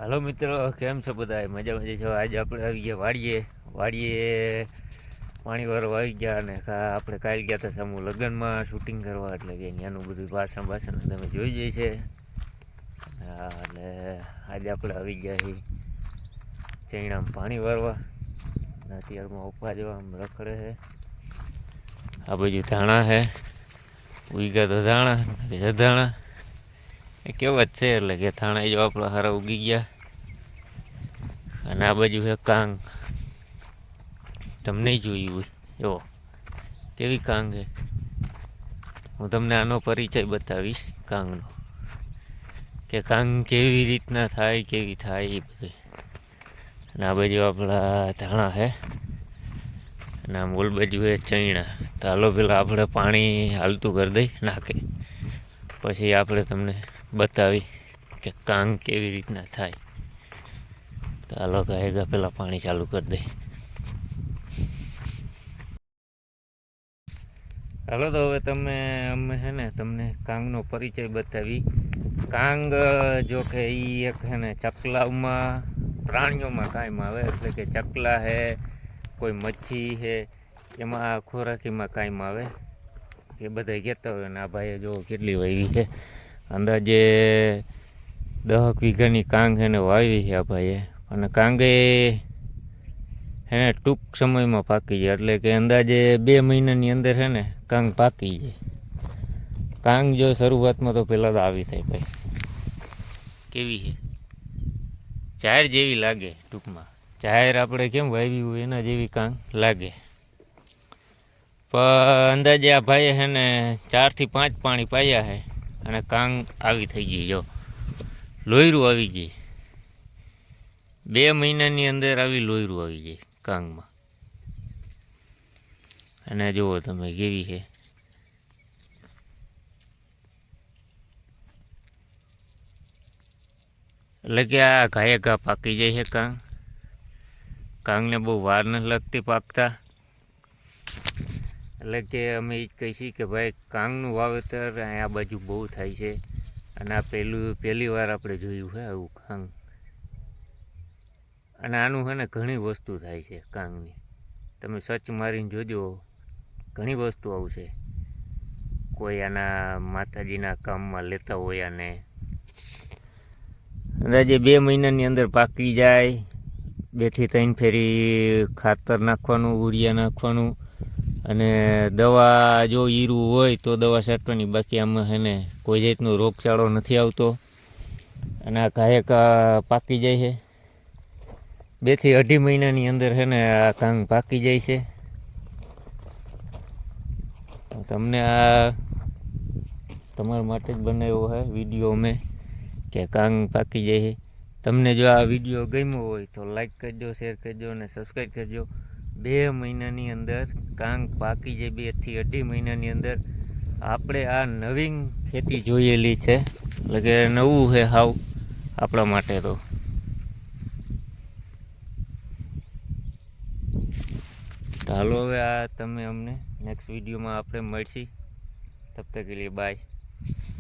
હાલો મિત્રો, કેમ છો બધા? મજા છો? આજે આપણે આવી ગયા વાડીએ પાણી વાળવા આવી ગયા. અને આપણે કાલે ગયા હતા સમૂહ લગ્નમાં શૂટિંગ કરવા, એટલે કે ત્યાંનું બધું ભાષણ તમે જોઈ જાય છે. એટલે આજે આપણે આવી ગયા છીએ ચૈણામાં પાણી વાળવા. અત્યારમાં ઉપા જેવા આમ રખડે છે. આ બાજુ ધાણા છે, ઉગા તો ધાણા એ કેવા જ છે, એટલે કે થાણા જો આપણા હારા ઉગી ગયા. અને આ બાજુ છે કાંગ, તમને જોયું હોય જો કેવી કાંગ છે. હું તમને આનો પરિચય બતાવીશ કાંગનો, કે કાંગ કેવી રીતના થાય, કેવી થાય એ બધું. અને આ બાજુ આપણા ધાણા છે, અને આમ ઓલ બાજુ છે ચૈણા. તો હાલો પેલા આપણે પાણી હાલતું કરી દઈ નાખે, પછી આપણે તમને બતાવી કે કાંગ કેવી રીતના થાય. તો હાલો ગાયગા પેલા પાણી ચાલુ કરી દે. હાલો તો હવે અમે છે ને તમને કાંગનો પરિચય બતાવી. કાંગ જો કે એ એક છે ને ચકલામાં પ્રાણીઓમાં કાયમ આવે, એટલે કે ચકલા છે, કોઈ મચ્છી છે, એમાં ખોરાકીમાં કાયમ આવે એ બધા કહેતા હોય. અને આ ભાઈએ જો કેટલી વાવી છે, અંદાજે 10 વીઘાની કાંગ એને વાવી છે આ ભાઈએ. અને કાંગે એને ટૂંક સમયમાં પાકી જાય, એટલે કે અંદાજે 2 મહિનાની અંદર છે ને કાંગ પાકી જાય. કાંગ જો શરૂઆતમાં તો પહેલાં તો આવી થાય ભાઈ, કેવી છે, જાહેર જેવી લાગે. ટૂંકમાં જાહેર આપણે કેમ વાવી હોય એના જેવી કાંગ લાગે. પણ અંદાજે આ ભાઈએ છે ને 4 થી 5 પાણી પાયા છે, અને કાંગ આવી થઈ ગઈ. જો લોયરું આવી ગઈ, 2 મહિનાની અંદર આવી લોયરું આવી જાય કાંગમાં. અને જુઓ તમે કેવી છે, એટલે કે આ ઘા પાકી જાય છે કાંગ. કાંગને બહુ વાર નથી લાગતી પાકતા. એટલે કે અમે એ જ કહીશું કે ભાઈ કાંગનું વાવેતર આ બાજુ બહુ થાય છે. અને આ પહેલી વાર આપણે જોયું છે આવું કાંગ. અને આનું છે ને ઘણી વસ્તુ થાય છે કાંગની, તમે સર્ચ મારીને જોજો, ઘણી વસ્તુ આવશે. કોઈ આના માતાજીના કામમાં લેતા હોય, આને અંદાજે 2 મહિનાની અંદર પાકી જાય. 2 થી 3 ફેરી ખાતર નાખવાનું, ઉરિયા નાખવાનું, અને દવા જો ઈરું હોય તો દવા છાંટવાની. બાકી આમાં છે ને કોઈ જાતનો રોગચાળો નથી આવતો. અને આ ઘાયકા પાકી જાય છે, 2 થી 2.5 મહિનાની અંદર છે ને આ કાંગ પાકી જાય છે. તમને આ તમારા માટે જ બનાવ્યો છે વિડીયો અમે, કે કાંગ પાકી જાય છે. તમને જો આ વિડીયો ગમ્યો હોય તો લાઈક કરજો, શેર કરજો અને સબસ્ક્રાઈબ કરજો. 2 મહિનાની અંદર કાંગ પાકી જાય, 2 થી 2.5 મહિનાની અંદર. આપણે આ નવીન ખેતી જોયેલી છે, એટલે કે નવું છે હાવ આપણા માટે. તો હાલો હવે આ તમે અમને નેક્સ્ટ વિડીયોમાં આપણે મળશી. તબ તક કે લીએ બાય.